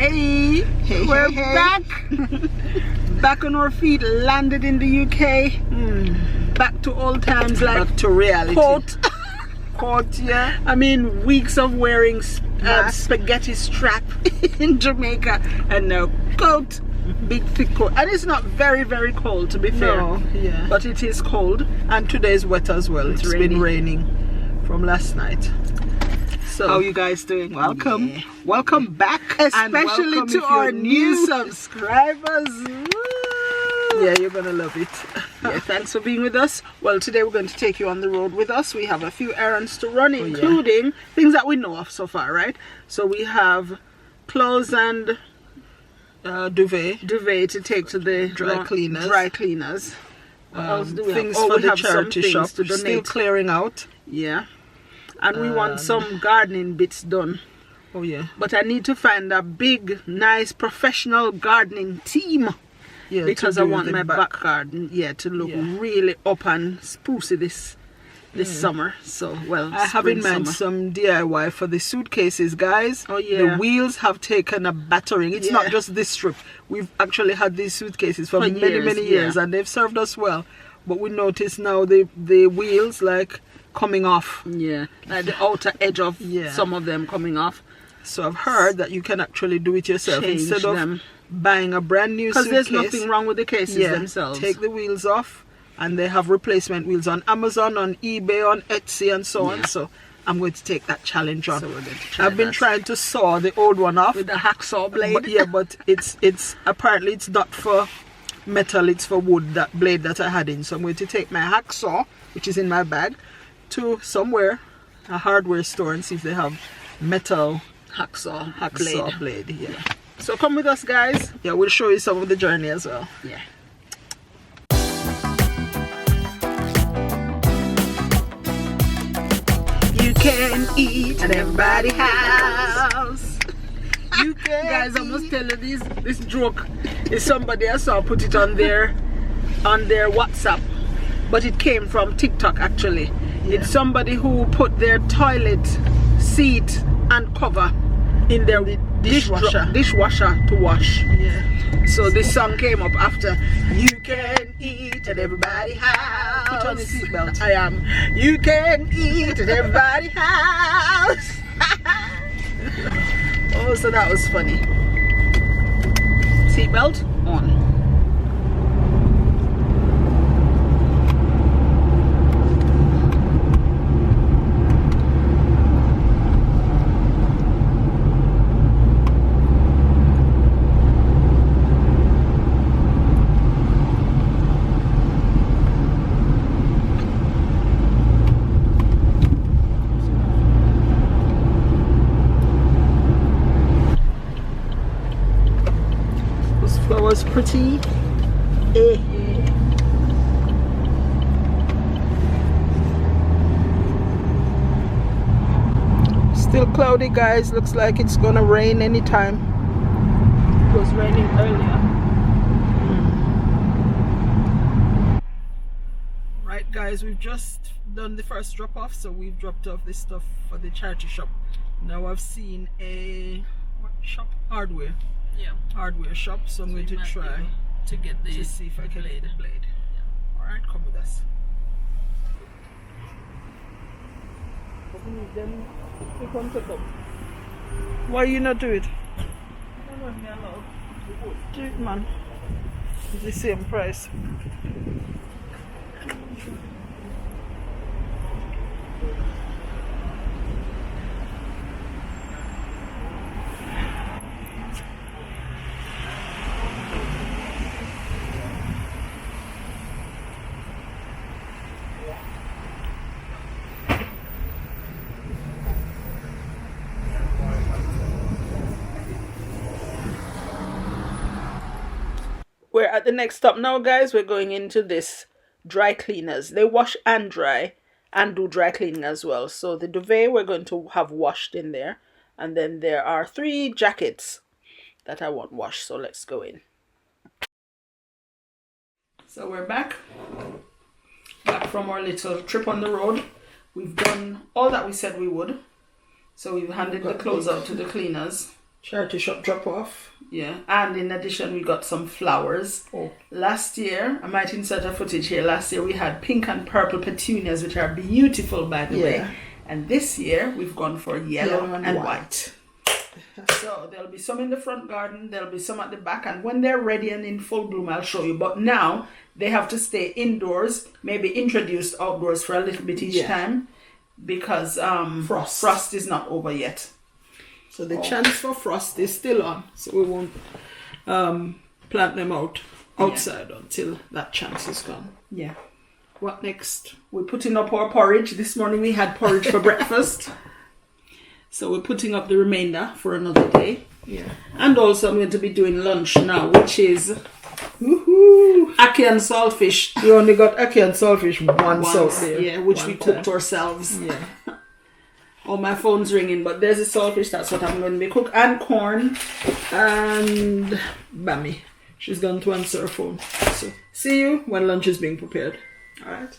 Hey, we're back. Back on our feet, landed in the UK. Back to old times, like back to reality. Court, yeah. I mean, weeks of wearing spaghetti strap in Jamaica, and now coat, big thick coat. And it's not very, very cold, to be fair. No, yeah. But it is cold. And today is wet as well. It's been raining from last night. So how you guys doing? Welcome. Yeah. Welcome back. Especially to our new subscribers. Yeah, you're gonna love it. Yeah, thanks for being with us. Well, today we're going to take you on the road with us. We have a few errands to run, including things that we know of so far, right? So we have clothes and duvet to take to the dry cleaners. What else do we things have? for the charity shop to donate. Still clearing out. Yeah. And we want some gardening bits done. Oh yeah. But I need to find a big, nice, professional gardening team. Yeah, because I want my back garden, to look really up and sprucey this summer. So, well, I have in mind some DIY for the suitcases, guys. Oh yeah. The wheels have taken a battering. It's not just this trip. We've actually had these suitcases for many years, and they've served us well. But we notice now the wheels like coming off. Yeah, like the outer edge of some of them coming off. So I've heard that you can actually do it yourself instead of buying a brand new suitcase. Because there's nothing wrong with the cases themselves. Take the wheels off, and they have replacement wheels on Amazon, on eBay, on Etsy, and so on. So I'm going to take that challenge on. So I've been trying to saw the old one off with the hacksaw blade. But it's apparently it's not for metal, it's for wood, that blade that I had in. So I'm going to take my hacksaw, which is in my bag, to somewhere, a hardware store, and see if they have metal hacksaw blade. Yeah. So come with us, guys. Yeah, we'll show you some of the journey as well. Yeah. You can eat at everybody's house. You can. Guys, I must tell you this joke is somebody I saw put it on their WhatsApp, but it came from TikTok actually. Yeah. It's somebody who put their toilet seat and cover in their dishwasher to wash. Yeah. So this song came up after. You can eat at everybody's house. Put on the seatbelt. I am. You can eat at everybody's house. Oh, so that was funny. Seatbelt on. Was pretty. Still cloudy, guys. Looks like it's gonna rain anytime. It was raining earlier. Right, guys, we've just done the first drop off, so we've dropped off this stuff for the charity shop. Now I've seen a hardware shop, so I'm going to try to get the see if I can get the blade. Yeah. All right, come with us. Why you not do it? Do it, man. It's the same price. We're at the next stop now, guys. We're going into this dry cleaners. They wash and dry and do dry cleaning as well. So the duvet we're going to have washed in there. And then there are 3 jackets that I want washed. So let's go in. So we're back from our little trip on the road. We've done all that we said we would. So we've handed the clothes out to the cleaners Charity shop drop off. Yeah, and in addition, we got some flowers. Oh. Last year, I might insert a footage here. Last year, we had pink and purple petunias, which are beautiful, by the way. And this year, we've gone for yellow and white. So there'll be some in the front garden, there'll be some at the back, and when they're ready and in full bloom, I'll show you. But now, they have to stay indoors, maybe introduced outdoors for a little bit each time, because frost is not over yet. So the chance for frost is still on. So we won't plant them outside until that chance is gone. Yeah. What next? We're putting up our porridge. This morning we had porridge for breakfast. So we're putting up the remainder for another day. Yeah. And also I'm going to be doing lunch now, which is ackee and saltfish. We only got ackee and saltfish once out there. Yeah, which we cooked ourselves. Yeah. Oh, my phone's ringing, but there's a saltfish. That's what I'm going to be cooking. And corn. And Bammy. She's going to answer her phone. So see you when lunch is being prepared. All right.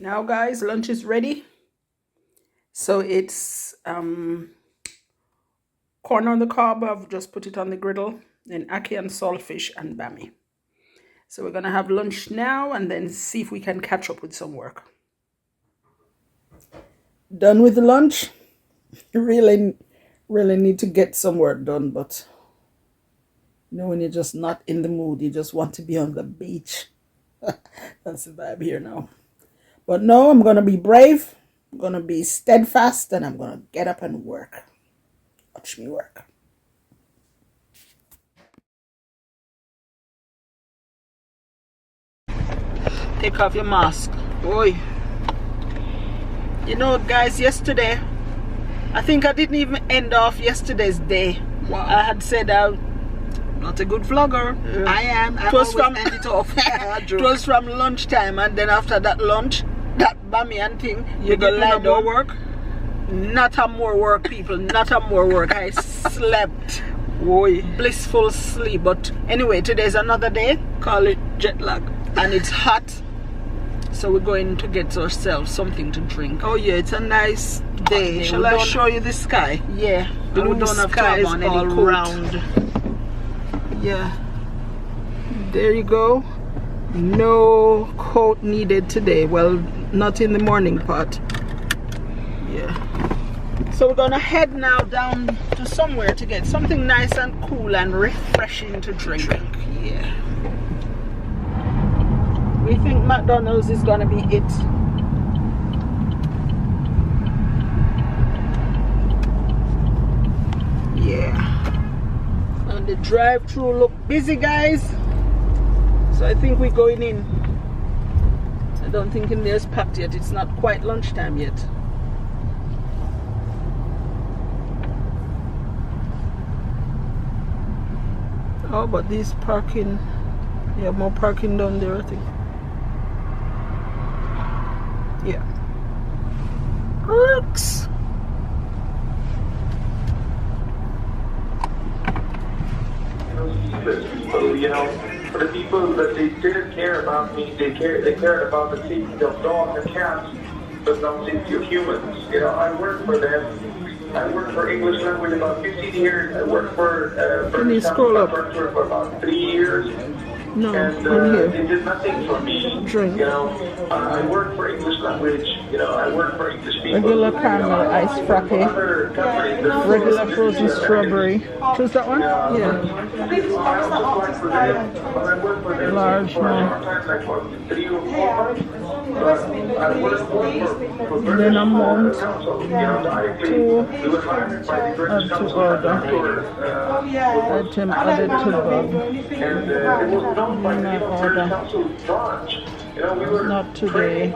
Now guys, lunch is ready. So it's corn on the cob. I've just put it on the griddle. Then ackee and saltfish and bammy. So we're gonna have lunch now and then see if we can catch up with some work. Done with the lunch. Really need to get some work done, but you know when you're just not in the mood, you just want to be on the beach. That's the vibe here now. But no, I'm going to be brave, I'm going to be steadfast, and I'm going to get up and work. Watch me work. Take off your mask. Boy. You know, guys, yesterday, I think I didn't even end off yesterday's day. Wow. I had said not a good vlogger. I am. It was from end it off. It was from lunchtime, and then after that lunch, that bammy and thing, you go lie down. More work? Not a more work, people. Not a more work. I slept. Boy. Blissful sleep. But anyway, today's another day. Call it jet lag. And it's hot. So we're going to get ourselves something to drink. Oh yeah, it's a nice day. Shall I show you the sky? Yeah. Blue skies all around. Yeah. There you go. No coat needed today. Well, not in the morning part. Yeah. So we're gonna head now down to somewhere to get something nice and cool and refreshing to drink. Yeah. We think McDonald's is gonna be it. Yeah. And the drive-through look busy, guys. So I think we're going in. I don't think in there's packed yet. It's not quite lunchtime yet. Oh, but these parking, yeah, more parking down there, I think. Yeah. Works. People, you know, for the people that they didn't care about me, they cared about the safety of dogs and cats, but not safety of humans. You know, I work for them. I worked for English language about 15 years. I worked for for about 3 years. No, and they did nothing for me. Drink. You know, I work for English language. You know, I work for English people. Regular caramel ice frappe. Regular frozen strawberry. Choose that one? Yeah. Large one. Then a month to order. Item added to bag. Not today.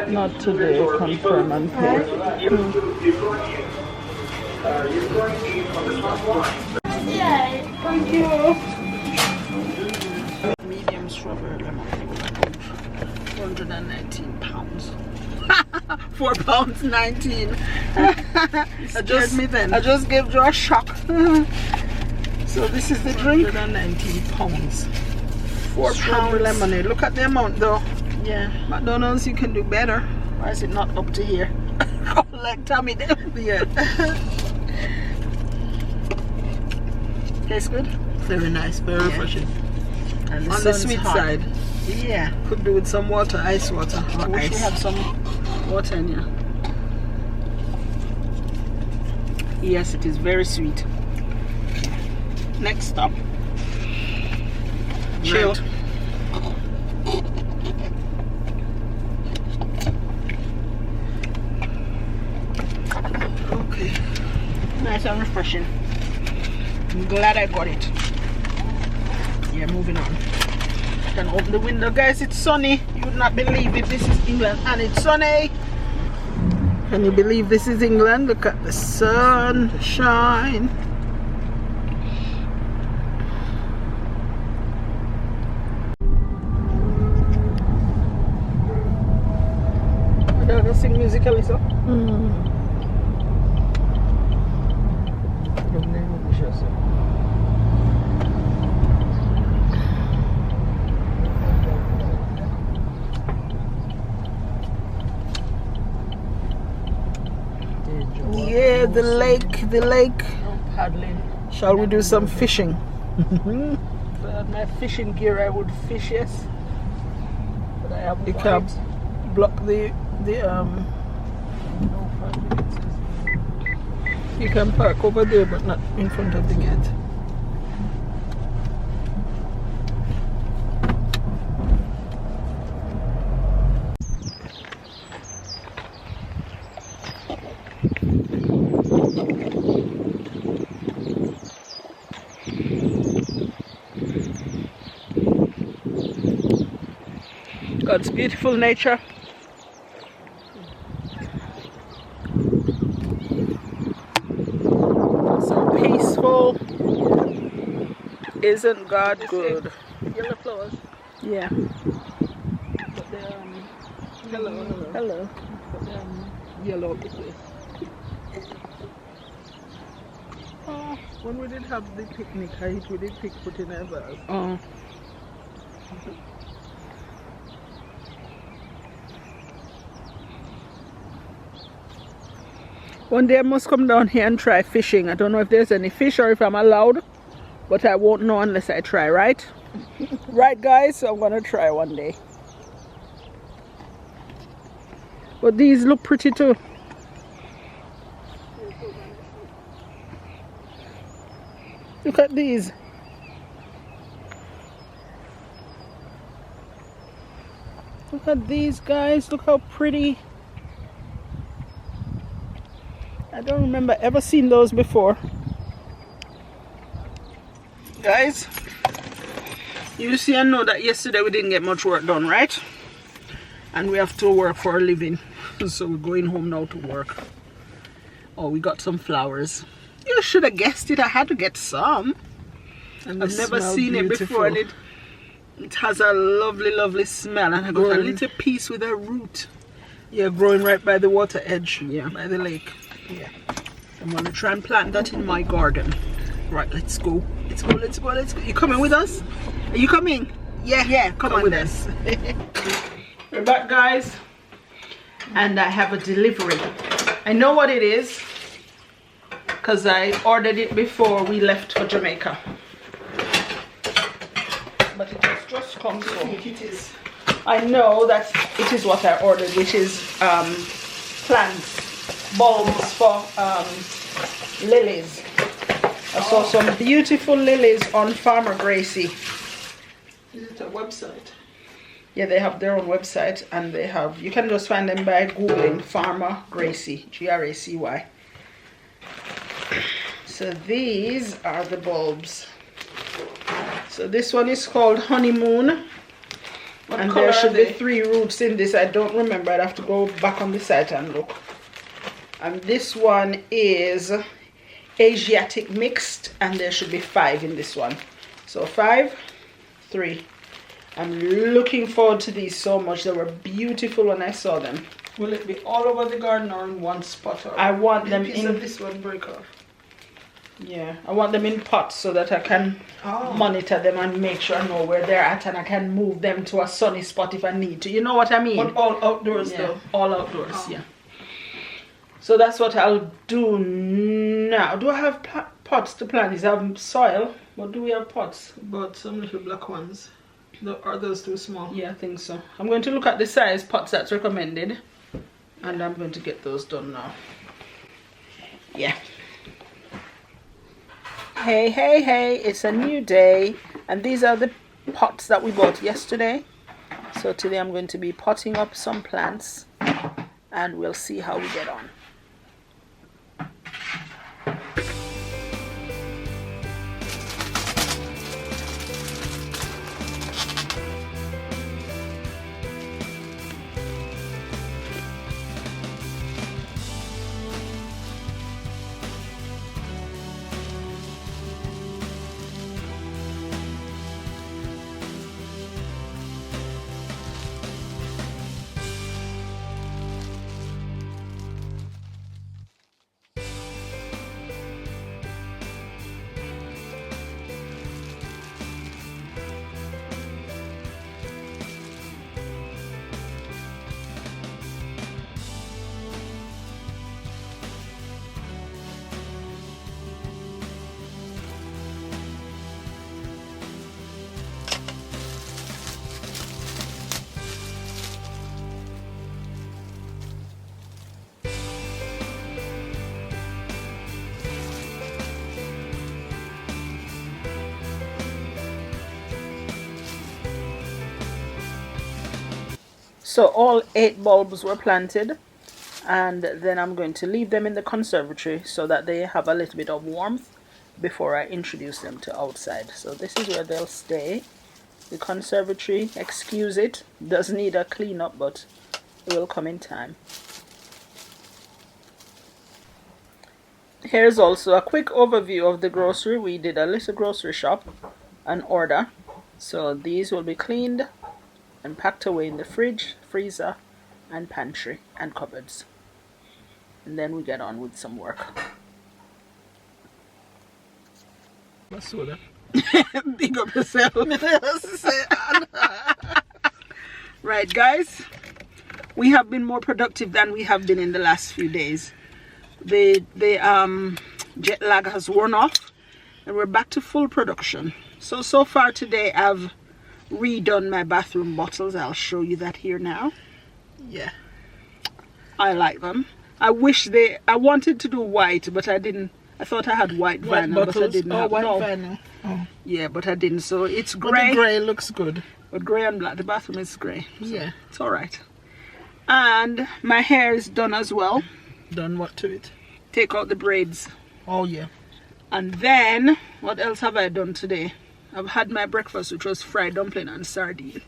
Not today. Confirm and pay. You're going to eat on the top line. Yeah, thank you. Medium strawberry lemon. 119 pounds. 4 pounds 19. I just gave you a shock. So this is the drink. 119 pounds. 4 pounds lemonade. Look at the amount though. Yeah. McDonald's, you can do better. Why is it not up to here? Like Tommy did. Yeah. Tastes good? Very nice, very refreshing. And On the sweet hot. side, Yeah. could do with some water, ice water, or I wish we ice. had some water in here. Yes, it is very sweet. Next stop. Chill. Right. Okay. Nice and refreshing. I'm glad I got it. Yeah, moving on. Can open the window, guys. It's sunny. You would not believe it. This is England and it's sunny. Can you believe this is England? Look at the sunshine. I don't know, sing musically, so. Yeah, the lake, the lake. No paddling. Shall we do some fishing? If I had my fishing gear, I would fish, yes. But I have You white. can't block the No paddling. you can park over there but not in front of the gate. God's beautiful nature. So peaceful. Isn't God good? Yellow flowers. Yeah. But they're hello. Hello. But they're yellow. Oh, when we did have the picnic, we did put in a vase. Oh. One day I must come down here and try fishing. I don't know if there's any fish or if I'm allowed, but I won't know unless I try, right? Right, guys? So I'm gonna try one day. But these look pretty too. Look at these. Look at these, guys. Look how pretty. I don't remember ever seeing those before. Guys, you see, I know that yesterday we didn't get much work done, right? And we have to work for a living. So we're going home now to work. Oh, we got some flowers. You should have guessed it. I had to get some. And I've never seen it before, and it has a lovely smell, and I got a little piece with a root. Yeah, growing right by the water edge. Yeah. By the lake. Yeah, I'm gonna try and plant that in my garden. Right, let's go. Let's go. You coming with us? Are you coming? Yeah, come on with then. us. We're back, guys, and I have a delivery. I know what it is because I ordered it before we left for Jamaica, but it has just come through. It is. I know that it is what I ordered, which is plants, bulbs for lilies. I saw some beautiful lilies on Farmer Gracie. Is it a website? Yeah, they have their own website, and they have, you can just find them by googling Farmer Gracie, Gracy. So these are the bulbs. So this one is called Honeymoon. And there should be 3 roots in this. I don't remember. I'd have to go back on the site and look. And this one is Asiatic mixed, and there should be 5 in this one. So 5, 3. I'm looking forward to these so much. They were beautiful when I saw them. Will it be all over the garden or in one spot? Or I want them piece in of this one break off. Yeah, I want them in pots so that I can monitor them and make sure I know where they're at, and I can move them to a sunny spot if I need to. You know what I mean? But all outdoors though? All outdoors, yeah. So that's what I'll do now. Do I have pots to plant? Is that soil? Or do we have pots? But some little black ones. Are those too small? Yeah, I think so. I'm going to look at the size pots that's recommended, and I'm going to get those done now. Yeah. Hey, hey, hey, it's a new day, and these are the pots that we bought yesterday. So today I'm going to be potting up some plants, and we'll see how we get on. So all 8 bulbs were planted, and then I'm going to leave them in the conservatory so that they have a little bit of warmth before I introduce them to outside. So this is where they'll stay. The conservatory, excuse it, does need a clean up, but it will come in time. Here's also a quick overview of the grocery. We did a little grocery shop, an order. So these will be cleaned and packed away in the fridge, freezer, and pantry and cupboards. And then we get on with some work. Big up yourself. Right, guys, we have been more productive than we have been in the last few days. The jet lag has worn off, and we're back to full production. So far today I've redone my bathroom bottles. I'll show you that here now. Yeah, I like them. I wanted to do white, but I didn't. I thought I had white vinyl, but I didn't have white no. vinyl. Oh. Yeah, but I didn't. So it's But grey. the grey looks good. But grey and black. The bathroom is grey. So Yeah, it's all right. And my hair is done as well. done what to it? Take out the braids. Oh yeah. And then what else have I done today? I've had my breakfast, which was fried dumpling and sardine.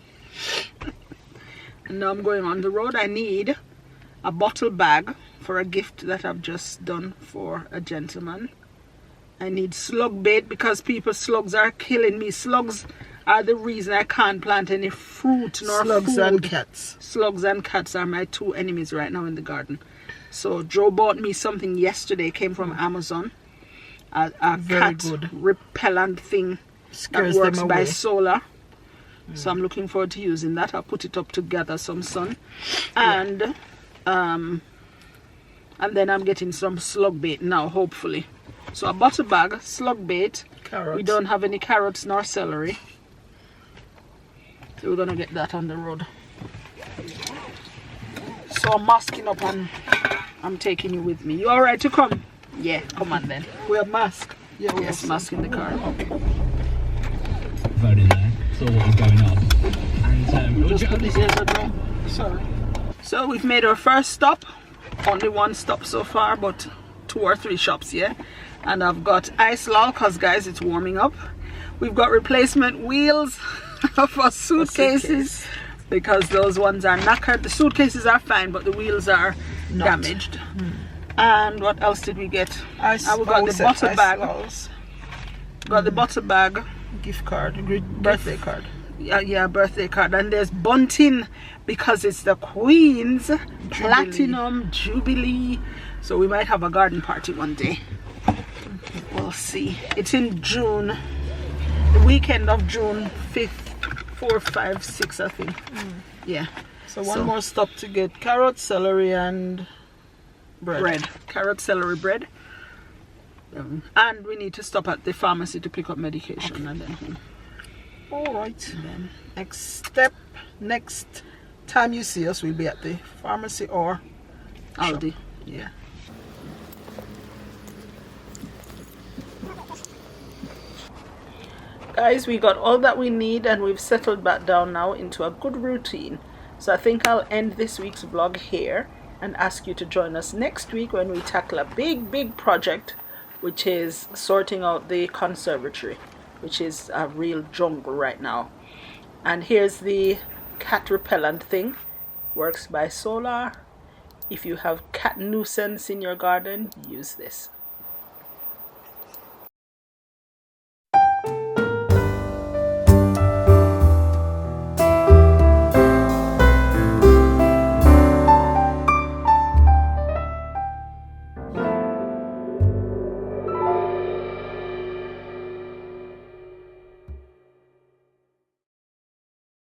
And now I'm going on the road. I need a bottle bag for a gift that I've just done for a gentleman. I need slug bait because slugs are killing me. Slugs are the reason I can't plant any fruit nor Slugs food. and cats. Slugs and cats are my 2 enemies right now in the garden. So Joe bought me something yesterday, came from Amazon. A Very cat good. repellent thing Scares that works them by away. solar. So I'm looking forward to using that. I'll put it up to gather some sun. And then I'm getting some slug bait now, hopefully. So a bottle bag, slug bait. Carrots. We don't have any carrots nor celery. So we're gonna get that on the road. So I'm masking up and I'm taking you with me. You alright to come? Yeah, come on then. We have mask. Yeah, we Yes, have mask in the car. Phone in there, saw what was going on, and Just put this here, no? Sorry. So we've made our first stop. Only 1 stop so far, but 2 or 3 shops, yeah. And I've got ice lol, cause guys, it's warming up. We've got replacement wheels for suitcases because those ones are knackered. The suitcases are fine, but the wheels are damaged. And what else did we get? We got the butter bag. Got the butter bag, Gift card, birthday card. Yeah, birthday card. And there's bunting because it's the Queen's Platinum Jubilee. So we might have a garden party one day. We'll see. It's in June, the weekend of June 5th, 4, 5, 6, I think. Yeah. So one more stop to get carrot, celery, and bread. Carrot, celery, bread. And we need to stop at the pharmacy to pick up medication and then home. Alright. Then next time you see us, we'll be at the pharmacy or Aldi. Yeah. Guys, we got all that we need and we've settled back down now into a good routine. So I think I'll end this week's vlog here and ask you to join us next week when we tackle a big project, which is sorting out the conservatory, which is a real jungle right now. And here's the cat repellent thing. Works by solar. If you have cat nuisance in your garden, use this.